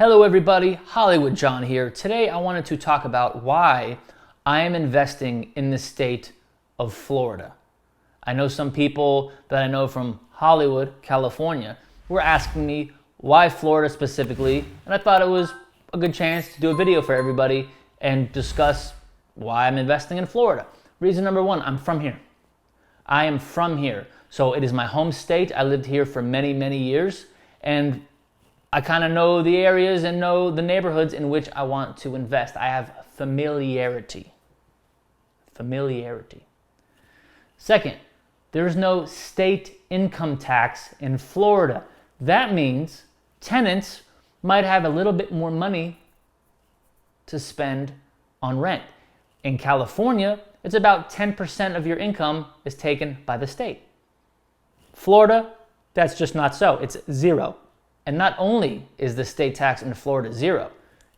Hello everybody, Hollywood John here. Today I wanted to talk about why I am investing in the state of Florida. I know some people that I know from Hollywood, California, were asking me why Florida specifically, and I thought it was a good chance to do a video for everybody and discuss why I'm investing in Florida. Reason number one, I'm from here. I am from here. So it is my home state. I lived here for many, many years, and I kind of know the areas and know the neighborhoods in which I want to invest. I have familiarity. Second, there is no state income tax in Florida. That means tenants might have a little bit more money to spend on rent. In California, it's about 10% of your income is taken by the state. Florida, that's just not so. It's zero. And not only is the state tax in Florida zero,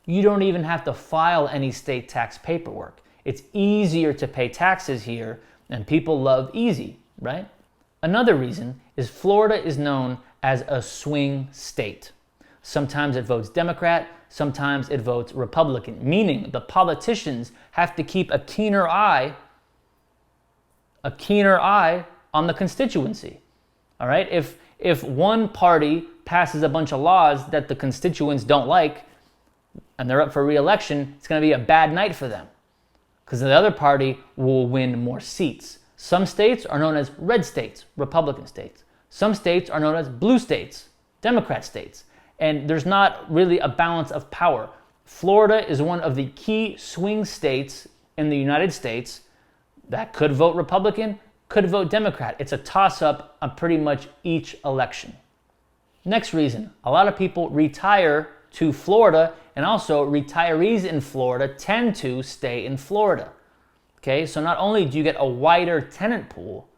you don't even have to file any state tax paperwork. It's easier to pay taxes here, and people love easy, right? Another reason is Florida is known as a swing state. Sometimes it votes Democrat, sometimes it votes Republican, meaning the politicians have to keep a keener eye on the constituency. All right? If one party passes a bunch of laws that the constituents don't like and they're up for re-election, it's going to be a bad night for them because the other party will win more seats. Some states are known as red states, Republican states. Some states are known as blue states, Democrat states. And there's not really a balance of power. Florida is one of the key swing states in the United States that could vote Republican, could vote Democrat. It's a toss-up on pretty much each election. Next reason, a lot of people retire to Florida, and also retirees in Florida tend to stay in Florida. Okay, so not only do you get a wider tenant pool,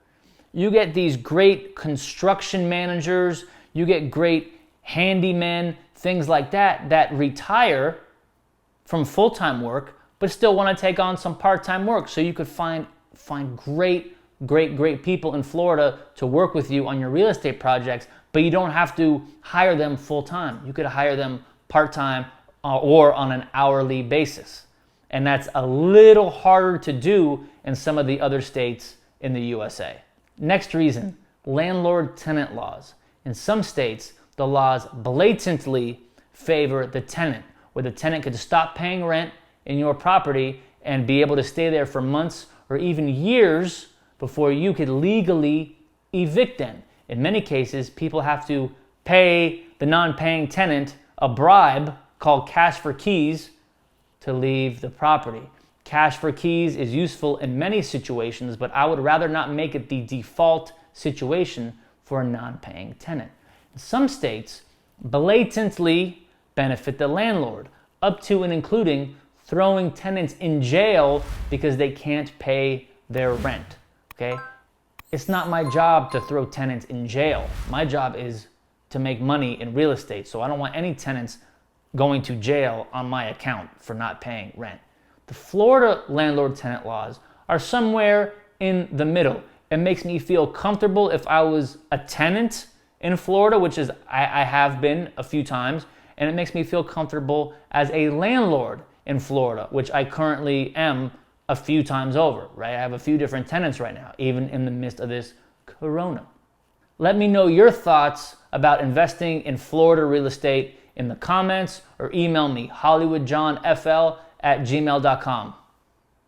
you get these great construction managers, you get great handymen, things like that, that retire from full-time work, but still want to take on some part-time work. So you could find great people in Florida to work with you on your real estate projects, but you don't have to hire them full-time. You could hire them part-time or on an hourly basis. And that's a little harder to do in some of the other states in the USA. Next reason, landlord-tenant laws. In some states, the laws blatantly favor the tenant, where the tenant could stop paying rent in your property and be able to stay there for months or even years before you could legally evict them. In many cases, people have to pay the non-paying tenant a bribe called cash for keys to leave the property. Cash for keys is useful in many situations, but I would rather not make it the default situation for a non-paying tenant. Some states blatantly benefit the landlord, up to and including throwing tenants in jail because they can't pay their rent. Okay? It's not my job to throw tenants in jail. My job is to make money in real estate, so I don't want any tenants going to jail on my account for not paying rent. The Florida landlord-tenant laws are somewhere in the middle. It makes me feel comfortable if I was a tenant in Florida, which is I have been a few times, and it makes me feel comfortable as a landlord in Florida, which I currently am a few times over, right? I have a few different tenants right now, even in the midst of this corona. Let me know your thoughts about investing in Florida real estate in the comments or email me, hollywoodjohnfl@gmail.com.